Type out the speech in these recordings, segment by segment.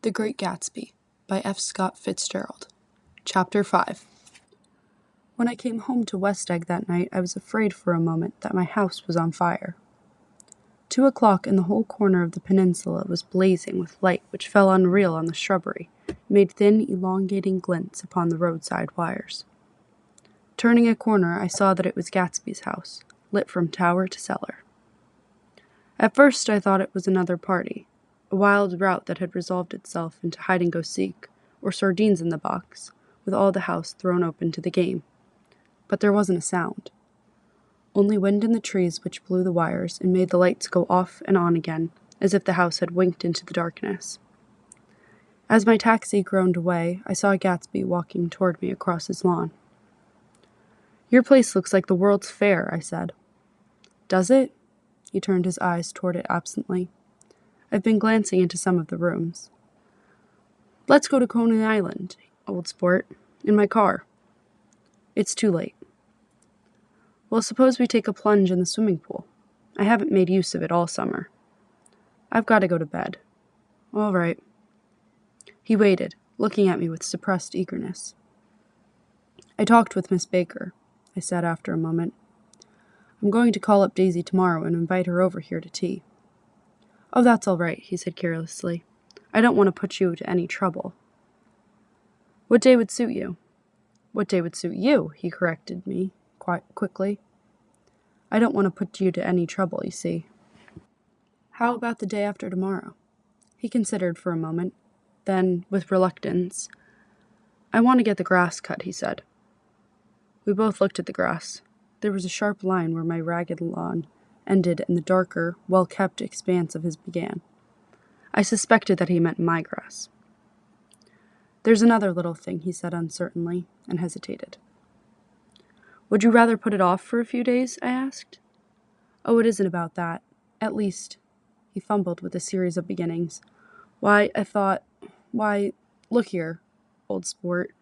The Great Gatsby by F. Scott Fitzgerald. Chapter 5. When I came home to West Egg that night, I was afraid for a moment that my house was on fire. 2 o'clock and the whole corner of the peninsula was blazing with light which fell unreal on the shrubbery, and made thin, elongating glints upon the roadside wires. Turning a corner, I saw that it was Gatsby's house, lit from tower to cellar. At first I thought it was another party, a wild rout that had resolved itself into hide-and-go-seek, or sardines in the box, with all the house thrown open to the game. But there wasn't a sound. Only wind in the trees which blew the wires and made the lights go off and on again, as if the house had winked into the darkness. As my taxi groaned away, I saw Gatsby walking toward me across his lawn. "Your place looks like the World's Fair," I said. "Does it?" He turned his eyes toward it absently. "I've been glancing into some of the rooms." "Let's go to Coney Island, old sport, in my car." "It's too late." "Well, suppose we take a plunge in the swimming pool. I haven't made use of it all summer." "I've got to go to bed." "All right." He waited, looking at me with suppressed eagerness. "I talked with Miss Baker," I said after a moment. "I'm going to call up Daisy tomorrow and invite her over here to tea." "Oh, that's all right," he said carelessly. "I don't want to put you to any trouble." "What day would suit you?" "What day would suit you?" he corrected me quite quickly. "I don't want to put you to any trouble, you see." "How about the day after tomorrow?" He considered for a moment. Then, with reluctance, "I want to get the grass cut," he said. We both looked at the grass. There was a sharp line where my ragged lawn ended and the darker, well-kept expanse of his began. I suspected that he meant my grass. "There's another little thing," he said uncertainly, and hesitated. "Would you rather put it off for a few days?" I asked. "Oh, it isn't about that. At least," he fumbled with a series of beginnings. Look here, old sport.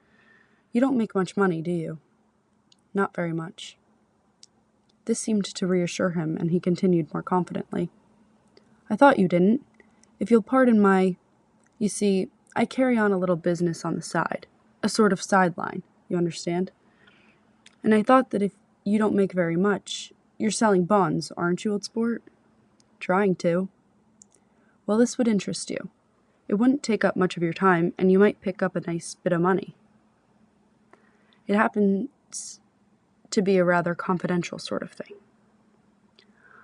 You don't make much money, do you?" "Not very much." This seemed to reassure him, and he continued more confidently. "I thought you didn't. If you'll pardon you see, I carry on a little business on the side, a sort of sideline, you understand? And I thought that if you don't make very much, you're selling bonds, aren't you, old sport?" "Trying to." "Well, this would interest you. It wouldn't take up much of your time, and you might pick up a nice bit of money. It happens to be a rather confidential sort of thing."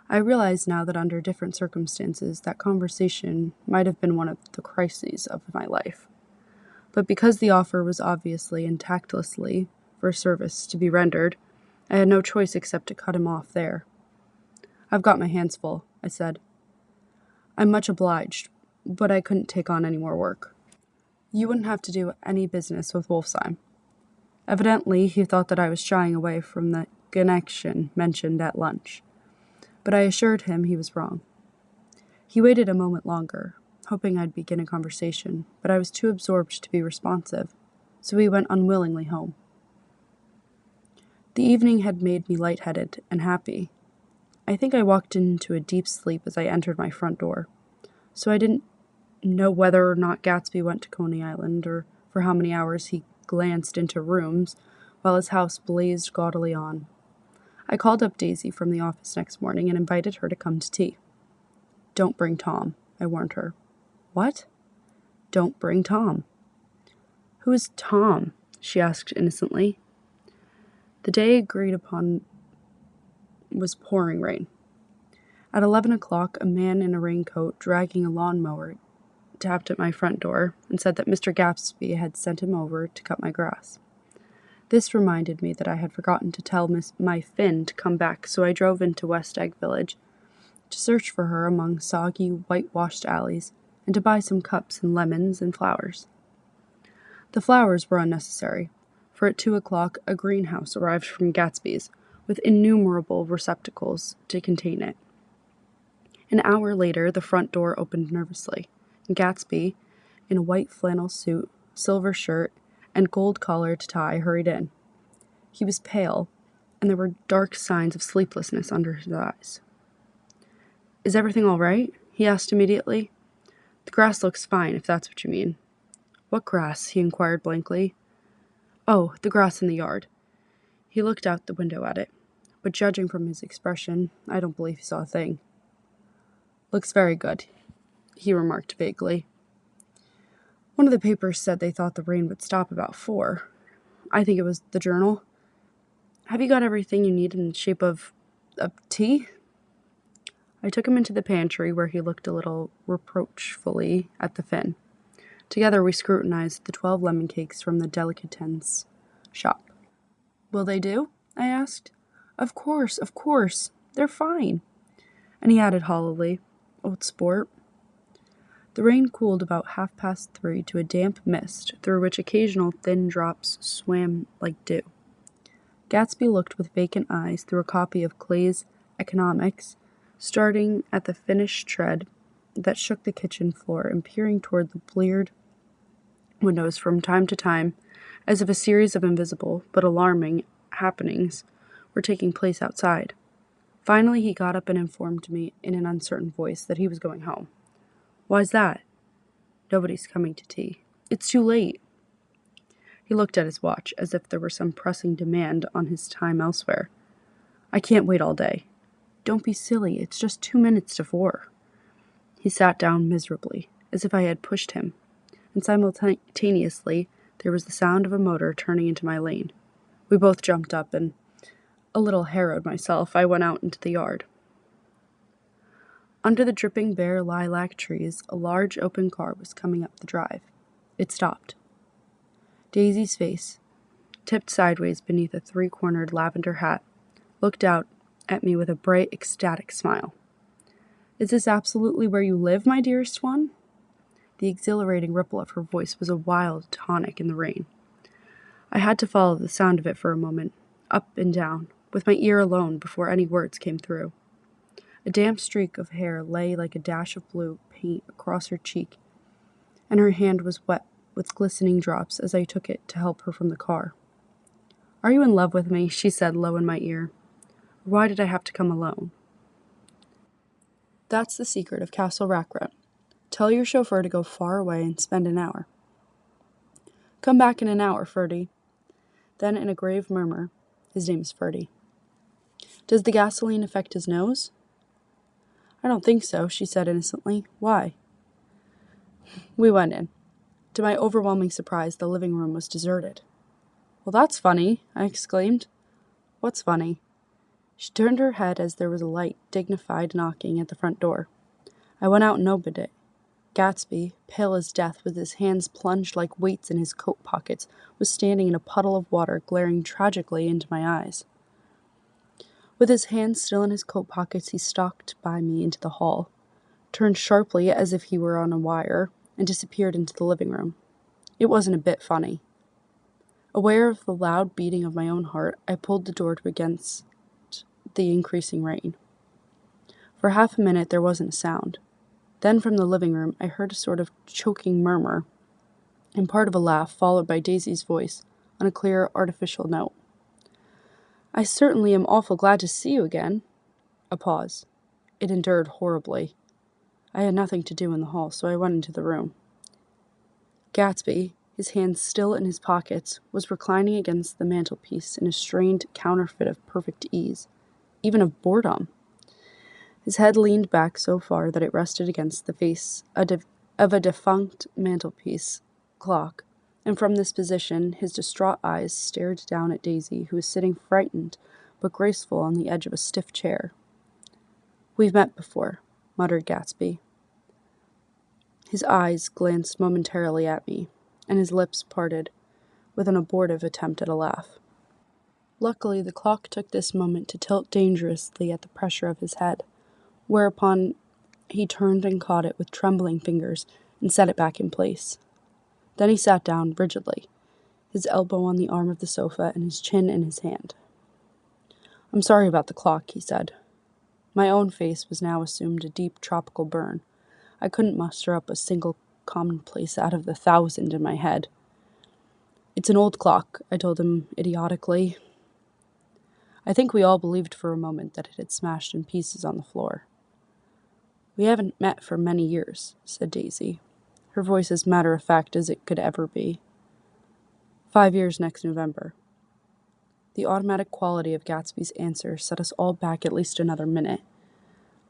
I realize now that under different circumstances that conversation might have been one of the crises of my life. But because the offer was obviously and tactlessly for a service to be rendered, I had no choice except to cut him off there. "I've got my hands full," I said. "I'm much obliged, but I couldn't take on any more work." You wouldn't have to do any business with Wolfsheim. Evidently, he thought that I was shying away from the connection mentioned at lunch, but I assured him he was wrong. He waited a moment longer, hoping I'd begin a conversation, but I was too absorbed to be responsive, so he went unwillingly home. The evening had made me lightheaded and happy. I think I walked into a deep sleep as I entered my front door, so I didn't know whether or not Gatsby went to Coney Island, or for how many hours he glanced into rooms while his house blazed gaudily on. I called up Daisy from the office next morning and invited her to come to tea. "Don't bring Tom," I warned her. "What?" "Don't bring Tom." "Who is Tom?" she asked innocently. The day agreed upon was pouring rain. At 11 o'clock, a man in a raincoat dragging a lawnmower tapped at my front door and said that Mr. Gatsby had sent him over to cut my grass. This reminded me that I had forgotten to tell my Finn to come back, so I drove into West Egg Village to search for her among soggy, whitewashed alleys and to buy some cups and lemons and flowers. The flowers were unnecessary, for at 2 o'clock a greenhouse arrived from Gatsby's with innumerable receptacles to contain it. An hour later, the front door opened nervously, and Gatsby, in a white flannel suit, silver shirt, and gold-collared tie, hurried in. He was pale, and there were dark signs of sleeplessness under his eyes. "Is everything all right?" he asked immediately. The grass looks fine, if that's what you mean. What grass? He inquired blankly. Oh, the grass in the yard. He looked out the window at it, but judging from his expression, I don't believe he saw a thing. Looks very good, he remarked vaguely. One of the papers said they thought the rain would stop about 4. I think it was the Journal. Have you got everything you need in the shape of tea? I took him into the pantry where he looked a little reproachfully at the fin. Together we scrutinized the 12 lemon cakes from the delicatessen shop. Will they do? I asked. Of course. They're fine. And he added hollowly, Old sport. The rain cooled about 3:30 to a damp mist through which occasional thin drops swam like dew. Gatsby looked with vacant eyes through a copy of Clay's Economics, starting at the finished tread that shook the kitchen floor and peering toward the bleared windows from time to time, as if a series of invisible but alarming happenings were taking place outside. Finally, he got up and informed me in an uncertain voice that he was going home. Why's that? Nobody's coming to tea. It's too late. He looked at his watch as if there were some pressing demand on his time elsewhere. I can't wait all day. Don't be silly, it's just 2 minutes to 4. He sat down miserably, as if I had pushed him, and simultaneously there was the sound of a motor turning into my lane. We both jumped up, and, a little harrowed myself, I went out into the yard. Under the dripping bare lilac trees, a large open car was coming up the drive. It stopped. Daisy's face, tipped sideways beneath a 3-cornered lavender hat, looked out at me with a bright, ecstatic smile. Is this absolutely where you live, my dearest one? The exhilarating ripple of her voice was a wild tonic in the rain. I had to follow the sound of it for a moment, up and down, with my ear alone before any words came through. A damp streak of hair lay like a dash of blue paint across her cheek, and her hand was wet with glistening drops as I took it to help her from the car. Are you in love with me? She said low in my ear. Why did I have to come alone? That's the secret of Castle Rackrent. Tell your chauffeur to go far away and spend an hour. Come back in an hour, Ferdy. Then in a grave murmur, his name is Ferdy. Does the gasoline affect his nose? I don't think so, she said innocently. Why? We went in. To my overwhelming surprise, the living room was deserted. Well, that's funny, I exclaimed. What's funny? She turned her head as there was a light, dignified knocking at the front door. I went out and opened it. Gatsby, pale as death, with his hands plunged like weights in his coat pockets, was standing in a puddle of water, glaring tragically into my eyes. With his hands still in his coat pockets, he stalked by me into the hall, turned sharply as if he were on a wire, and disappeared into the living room. It wasn't a bit funny. Aware of the loud beating of my own heart, I pulled the door to against the increasing rain. For half a minute there wasn't a sound. Then from the living room I heard a sort of choking murmur, and part of a laugh followed by Daisy's voice on a clear, artificial note. I certainly am awful glad to see you again. A pause. It endured horribly. I had nothing to do in the hall, so I went into the room. Gatsby, his hands still in his pockets, was reclining against the mantelpiece in a strained counterfeit of perfect ease, even of boredom. His head leaned back so far that it rested against the face of a defunct mantelpiece clock, and from this position his distraught eyes stared down at Daisy, who was sitting frightened but graceful on the edge of a stiff chair. We've met before, muttered Gatsby. His eyes glanced momentarily at me, and his lips parted with an abortive attempt at a laugh. Luckily, the clock took this moment to tilt dangerously at the pressure of his head, whereupon he turned and caught it with trembling fingers and set it back in place. Then he sat down rigidly, his elbow on the arm of the sofa and his chin in his hand. I'm sorry about the clock, he said. My own face was now assumed a deep tropical burn. I couldn't muster up a single commonplace out of the 1,000 in my head. It's an old clock, I told him idiotically. I think we all believed for a moment that it had smashed in pieces on the floor. We haven't met for many years, said Daisy, her voice as matter-of-fact as it could ever be. 5 years next November. The automatic quality of Gatsby's answer set us all back at least another minute.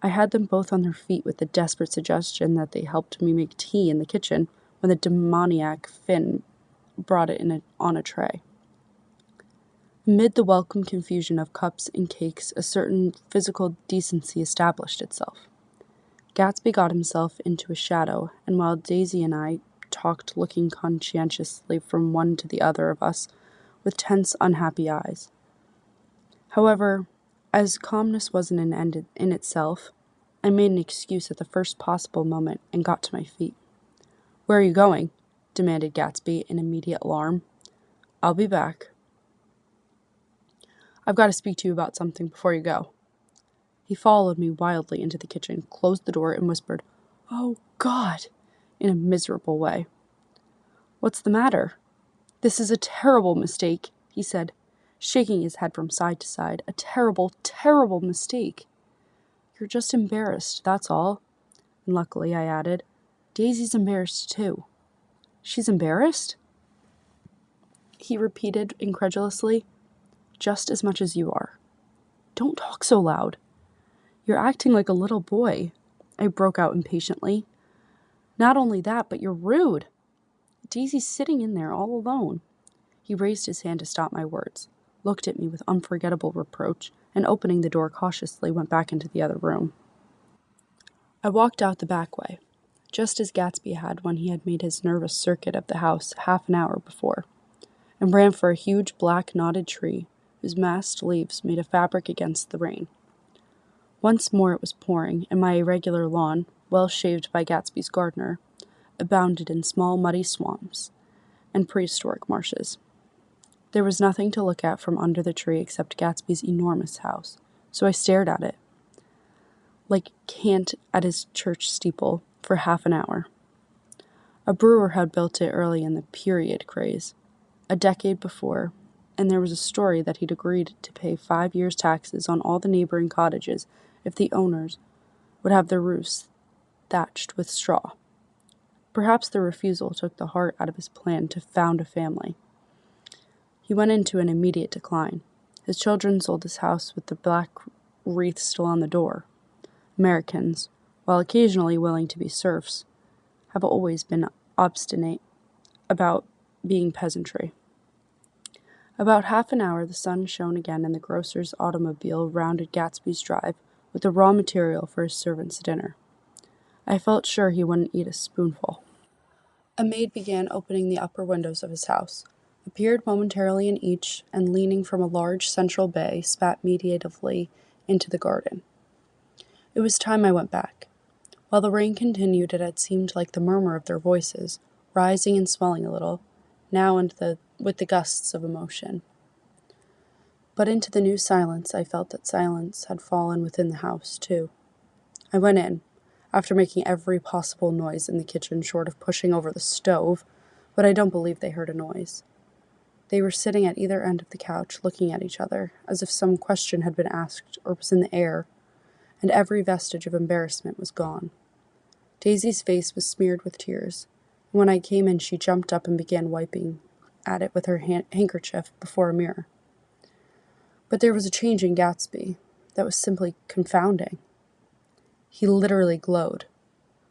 I had them both on their feet with the desperate suggestion that they helped me make tea in the kitchen when the demoniac Finn brought it on a tray. Amid the welcome confusion of cups and cakes, a certain physical decency established itself. Gatsby got himself into a shadow, and while Daisy and I talked, looking conscientiously from one to the other of us with tense, unhappy eyes. However, as calmness wasn't an end in itself, I made an excuse at the first possible moment and got to my feet. "Where are you going?" demanded Gatsby in immediate alarm. "I'll be back." "I've got to speak to you about something before you go." He followed me wildly into the kitchen, closed the door, and whispered, "Oh, God," in a miserable way. "What's the matter?" "This is a terrible mistake," he said, shaking his head from side to side. "A terrible, terrible mistake." "You're just embarrassed, that's all." And luckily, I added, "Daisy's embarrassed too." "She's embarrassed?" he repeated incredulously. "Just as much as you are." "Don't talk so loud." "You're acting like a little boy," I broke out impatiently. "Not only that, but you're rude. Daisy's sitting in there all alone." He raised his hand to stop my words, looked at me with unforgettable reproach, and opening the door cautiously went back into the other room. I walked out the back way, just as Gatsby had when he had made his nervous circuit of the house half an hour before, and ran for a huge black knotted tree whose massed leaves made a fabric against the rain. Once more it was pouring, and my irregular lawn, well shaved by Gatsby's gardener, abounded in small muddy swamps and prehistoric marshes. There was nothing to look at from under the tree except Gatsby's enormous house, so I stared at it, like Kant at his church steeple, for half an hour. A brewer had built it early in the period craze, a decade before, and there was a story that he'd agreed to pay 5 years' taxes on all the neighboring cottages if the owners would have their roofs thatched with straw. Perhaps the refusal took the heart out of his plan to found a family. He went into an immediate decline. His children sold his house with the black wreath still on the door. Americans, while occasionally willing to be serfs, have always been obstinate about being peasantry. About half an hour the sun shone again and the grocer's automobile rounded Gatsby's drive with the raw material for his servant's dinner. I felt sure he wouldn't eat a spoonful. A maid began opening the upper windows of his house, appeared momentarily in each, and leaning from a large central bay, spat meditatively into the garden. It was time I went back. While the rain continued, it had seemed like the murmur of their voices, rising and swelling a little, now with the gusts of emotion. But into the new silence I felt that silence had fallen within the house, too. I went in, after making every possible noise in the kitchen short of pushing over the stove, but I don't believe they heard a noise. They were sitting at either end of the couch, looking at each other, as if some question had been asked or was in the air, and every vestige of embarrassment was gone. Daisy's face was smeared with tears, and when I came in she jumped up and began wiping at it with her handkerchief before a mirror. But there was a change in Gatsby that was simply confounding. He literally glowed.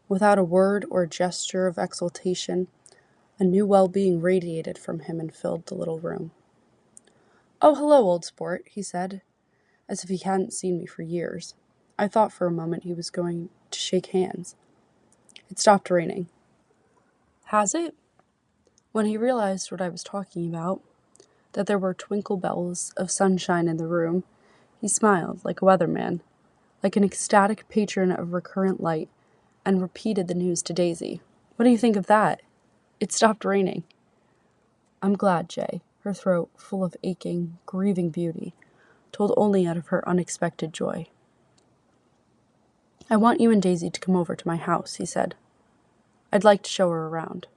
Without a word or a gesture of exultation, a new well-being radiated from him and filled the little room. "Oh, hello, old sport," he said, as if he hadn't seen me for years. I thought for a moment he was going to shake hands. It stopped raining. "Has it?" When he realized what I was talking about, that there were twinkle bells of sunshine in the room, he smiled like a weatherman, like an ecstatic patron of recurrent light, and repeated the news to Daisy. "What do you think of that? It stopped raining." "I'm glad, Jay," her throat, full of aching, grieving beauty, told only out of her unexpected joy. "I want you and Daisy to come over to my house," he said. "I'd like to show her around."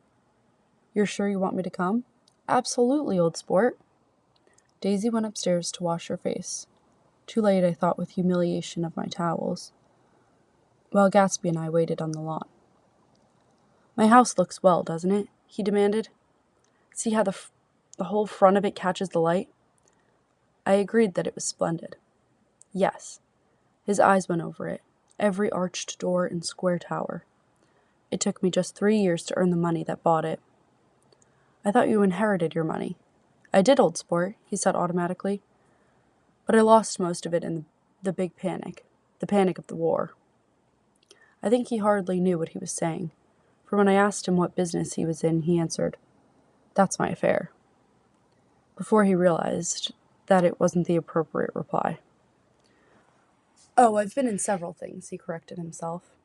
"You're sure you want me to come?" "Absolutely, old sport." Daisy went upstairs to wash her face. Too late, I thought with humiliation of my towels. while Gatsby and I waited on the lawn. "My house looks well, doesn't it?" he demanded. "See how the whole front of it catches the light?" I agreed that it was splendid. Yes. His eyes went over it, every arched door and square tower. It took me just 3 years to earn the money that bought it. "I thought you inherited your money." "I did, old sport," he said automatically. "But I lost most of it in the big panic, the panic of the war." I think he hardly knew what he was saying, for when I asked him what business he was in, he answered, "That's my affair," before he realized that it wasn't the appropriate reply. "Oh, I've been in several things," he corrected himself.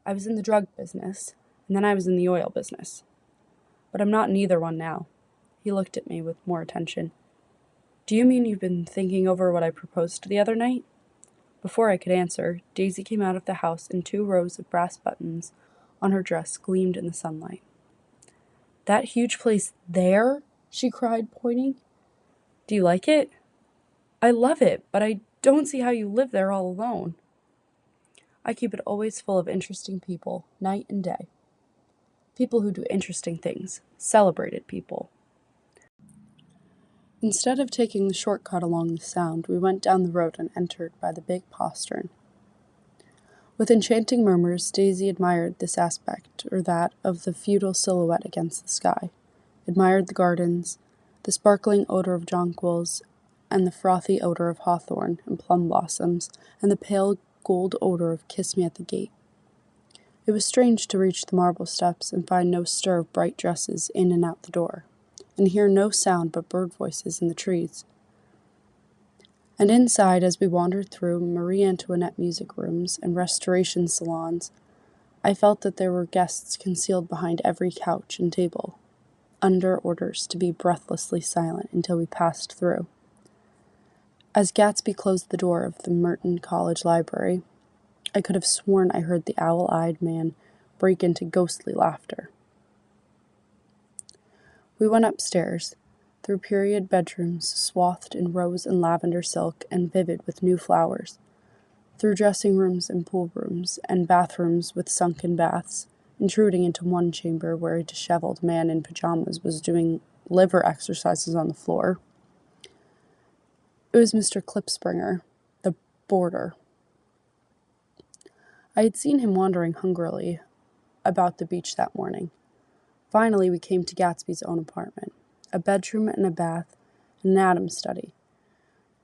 "I was in the drug business, and then I was in the oil business. But I'm not in either one now." He looked at me with more attention. "Do you mean you've been thinking over what I proposed the other night?" Before I could answer, Daisy came out of the house and 2 rows of brass buttons on her dress gleamed in the sunlight. "That huge place there?" she cried, pointing. "Do you like it?" "I love it, but I don't see how you live there all alone." "I keep it always full of interesting people, night and day. People who do interesting things. Celebrated people." Instead of taking the shortcut along the Sound, we went down the road and entered by the big postern. With enchanting murmurs, Daisy admired this aspect or that of the feudal silhouette against the sky, admired the gardens, the sparkling odor of jonquils, and the frothy odor of hawthorn and plum blossoms, and the pale gold odor of kiss me at the gate. It was strange to reach the marble steps and find no stir of bright dresses in and out the door, and hear no sound but bird voices in the trees. And inside, as we wandered through Marie Antoinette music rooms and restoration salons, I felt that there were guests concealed behind every couch and table, under orders to be breathlessly silent until we passed through. As Gatsby closed the door of the Merton College Library, I could have sworn I heard the owl-eyed man break into ghostly laughter. We went upstairs, through period bedrooms swathed in rose and lavender silk and vivid with new flowers, through dressing rooms and pool rooms, and bathrooms with sunken baths, intruding into one chamber where a disheveled man in pajamas was doing liver exercises on the floor. It was Mr. Klipspringer, the boarder. I had seen him wandering hungrily about the beach that morning. Finally, we came to Gatsby's own apartment, a bedroom and a bath, and an Adam's study,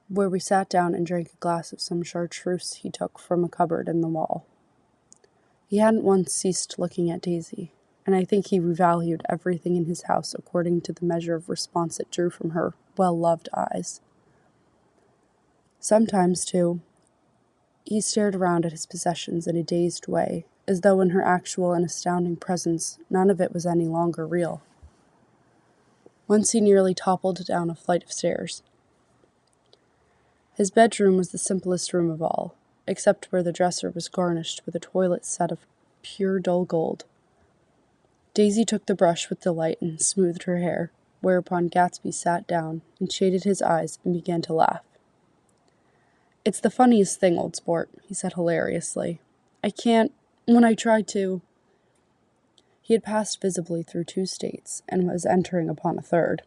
where we sat down and drank a glass of some chartreuse he took from a cupboard in the wall. He hadn't once ceased looking at Daisy, and I think he revalued everything in his house according to the measure of response it drew from her well-loved eyes. Sometimes, too, he stared around at his possessions in a dazed way, as though in her actual and astounding presence none of it was any longer real. Once he nearly toppled down a flight of stairs. His bedroom was the simplest room of all, except where the dresser was garnished with a toilet set of pure dull gold. Daisy took the brush with delight and smoothed her hair, whereupon Gatsby sat down and shaded his eyes and began to laugh. "It's the funniest thing, old sport," he said hilariously. When I try to..." He had passed visibly through 2 states and was entering upon a third.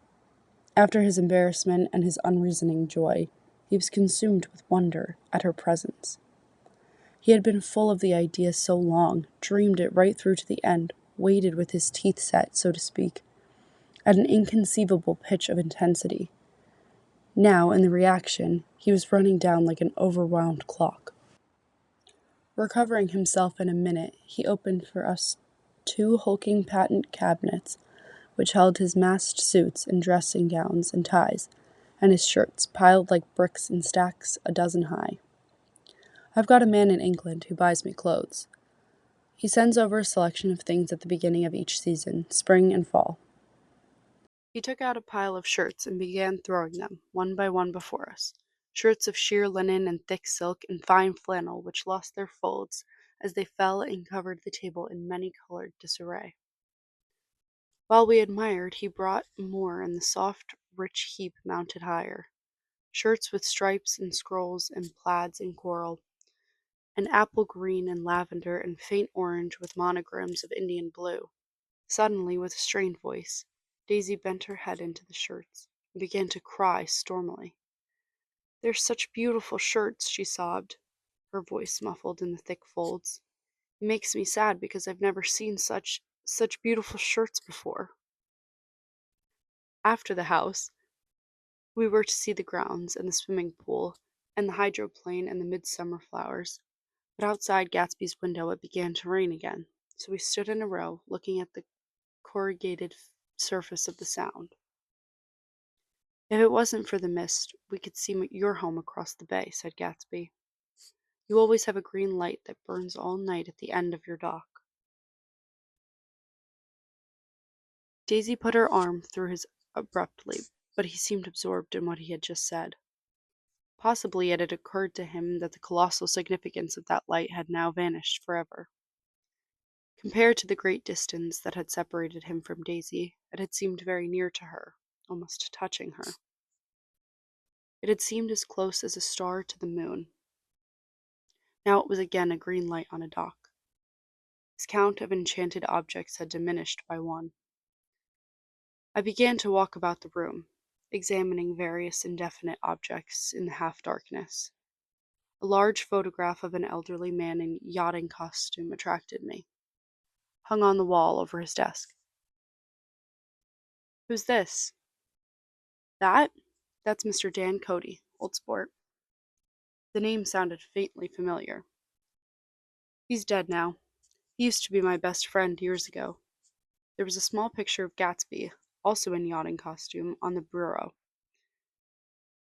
After his embarrassment and his unreasoning joy, he was consumed with wonder at her presence. He had been full of the idea so long, dreamed it right through to the end, waited with his teeth set, so to speak, at an inconceivable pitch of intensity. Now, in the reaction, he was running down like an overwound clock. Recovering himself in a minute, he opened for us 2 hulking patent cabinets, which held his massed suits and dressing gowns and ties, and his shirts, piled like bricks in stacks a dozen high. "I've got a man in England who buys me clothes. He sends over a selection of things at the beginning of each season, spring and fall." He took out a pile of shirts and began throwing them, one by one, before us. Shirts of sheer linen and thick silk and fine flannel which lost their folds as they fell and covered the table in many-colored disarray. While we admired, he brought more, and the soft, rich heap mounted higher. Shirts with stripes and scrolls and plaids and coral, and apple green and lavender and faint orange with monograms of Indian blue. Suddenly, with a strained voice, Daisy bent her head into the shirts and began to cry stormily. "They're such beautiful shirts," she sobbed, her voice muffled in the thick folds. "It makes me sad because I've never seen such beautiful shirts before." After the house, we were to see the grounds and the swimming pool and the hydroplane and the midsummer flowers. But outside Gatsby's window it began to rain again, so we stood in a row, looking at the corrugated surface of the Sound. "If it wasn't for the mist, we could see your home across the bay," said Gatsby. "You always have a green light that burns all night at the end of your dock." Daisy put her arm through his abruptly, but he seemed absorbed in what he had just said. Possibly it had occurred to him that the colossal significance of that light had now vanished forever. Compared to the great distance that had separated him from Daisy, it had seemed very near to her, almost touching her. It had seemed as close as a star to the moon. Now it was again a green light on a dock. His count of enchanted objects had diminished by one. I began to walk about the room, examining various indefinite objects in the half-darkness. A large photograph of an elderly man in yachting costume attracted me, hung on the wall over his desk. "Who's this?" "That? That's Mr. Dan Cody, old sport." The name sounded faintly familiar. "He's dead now. He used to be my best friend years ago." There was a small picture of Gatsby, also in yachting costume, on the bureau.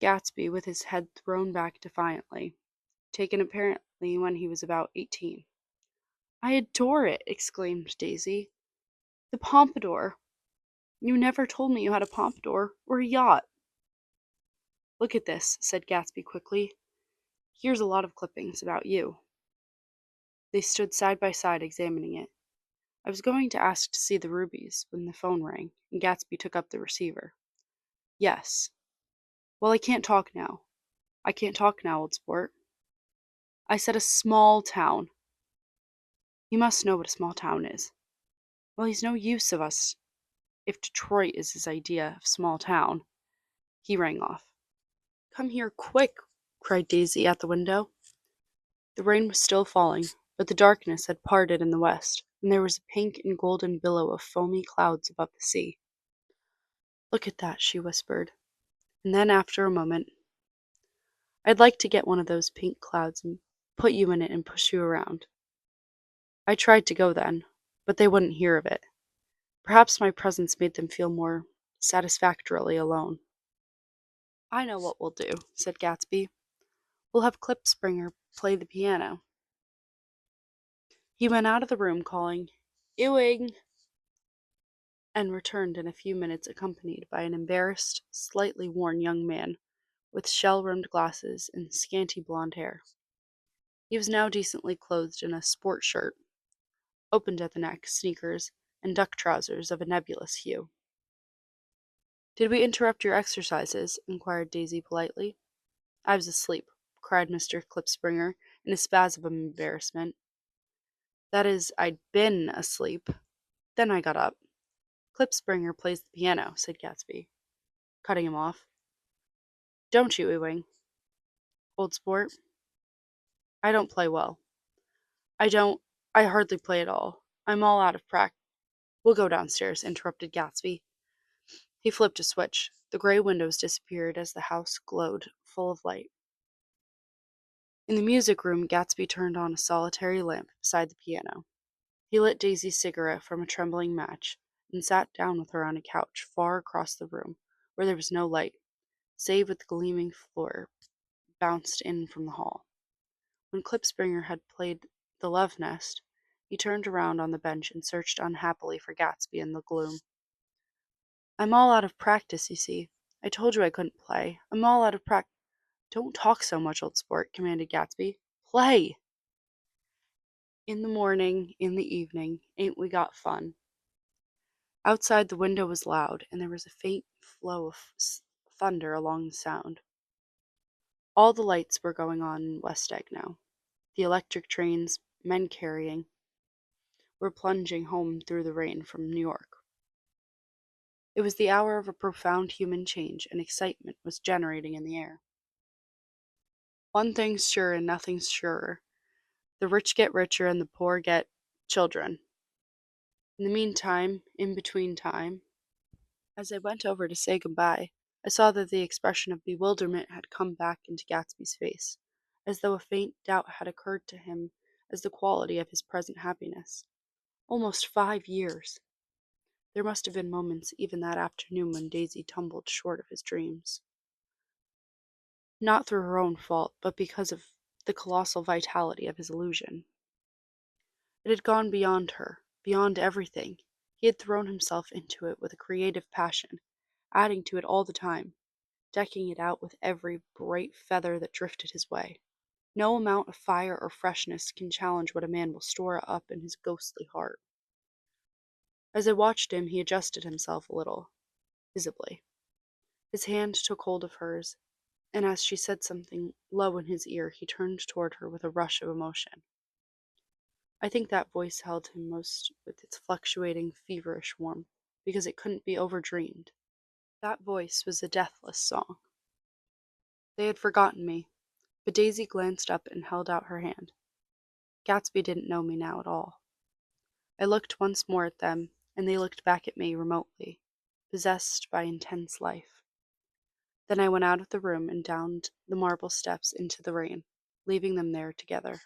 Gatsby, with his head thrown back defiantly, taken apparently when he was about 18. "I adore it!" exclaimed Daisy. "The pompadour! You never told me you had a pompadour or a yacht." "Look at this," said Gatsby quickly. "Here's a lot of clippings about you." They stood side by side examining it. I was going to ask to see the rubies when the phone rang, and Gatsby took up the receiver. "Yes. Well, I can't talk now. I can't talk now, old sport." "I said a small town." "You must know what a small town is." "Well, he's no use of us if Detroit is his idea of small town." He rang off. "Come here, quick!" cried Daisy at the window. The rain was still falling, but the darkness had parted in the west, and there was a pink and golden billow of foamy clouds above the sea. "Look at that," she whispered, and then after a moment, "I'd like to get one of those pink clouds and put you in it and push you around." I tried to go then, but they wouldn't hear of it. Perhaps my presence made them feel more satisfactorily alone. "I know what we'll do," said Gatsby. "We'll have Klipspringer play the piano." He went out of the room calling, "Ewing," and returned in a few minutes accompanied by an embarrassed, slightly worn young man with shell-rimmed glasses and scanty blonde hair. He was now decently clothed in a sport shirt, opened at the neck, sneakers, and duck trousers of a nebulous hue. "Did we interrupt your exercises?" inquired Daisy politely. "I was asleep," cried Mr. Klipspringer in a spasm of embarrassment. "That is, I'd been asleep. Then I got up." "Klipspringer plays the piano," said Gatsby, cutting him off. "Don't you, Ewing?" "Old sport?" "I don't play well." "I don't. I hardly play at all. I'm all out of practice." "We'll go downstairs," interrupted Gatsby. He flipped a switch. The gray windows disappeared as the house glowed full of light. In the music room, Gatsby turned on a solitary lamp beside the piano. He lit Daisy's cigarette from a trembling match and sat down with her on a couch far across the room, where there was no light, save what the gleaming floor bounced in from the hall. When Klipspringer had played the Love Nest, he turned around on the bench and searched unhappily for Gatsby in the gloom. "I'm all out of practice, you see. I told you I couldn't play. I'm all out of practice." "Don't talk so much, old sport," commanded Gatsby. "Play!" "In the morning, in the evening, ain't we got fun?" Outside the window was loud, and there was a faint flow of thunder along the Sound. All the lights were going on in West Egg now. The electric trains, men carrying, were plunging home through the rain from New York. It was the hour of a profound human change, and excitement was generating in the air. One thing's sure and nothing's surer. The rich get richer and the poor get children. In the meantime, in between time, as I went over to say goodbye, I saw that the expression of bewilderment had come back into Gatsby's face, as though a faint doubt had occurred to him as the quality of his present happiness. Almost 5 years! There must have been moments even that afternoon when Daisy tumbled short of his dreams. Not through her own fault, but because of the colossal vitality of his illusion. It had gone beyond her, beyond everything. He had thrown himself into it with a creative passion, adding to it all the time, decking it out with every bright feather that drifted his way. No amount of fire or freshness can challenge what a man will store up in his ghostly heart. As I watched him, he adjusted himself a little, visibly. His hand took hold of hers, and as she said something low in his ear, he turned toward her with a rush of emotion. I think that voice held him most with its fluctuating, feverish warmth, because it couldn't be overdreamed. That voice was a deathless song. They had forgotten me, but Daisy glanced up and held out her hand. Gatsby didn't know me now at all. I looked once more at them, and they looked back at me remotely, possessed by intense life. Then I went out of the room and down the marble steps into the rain, leaving them there together.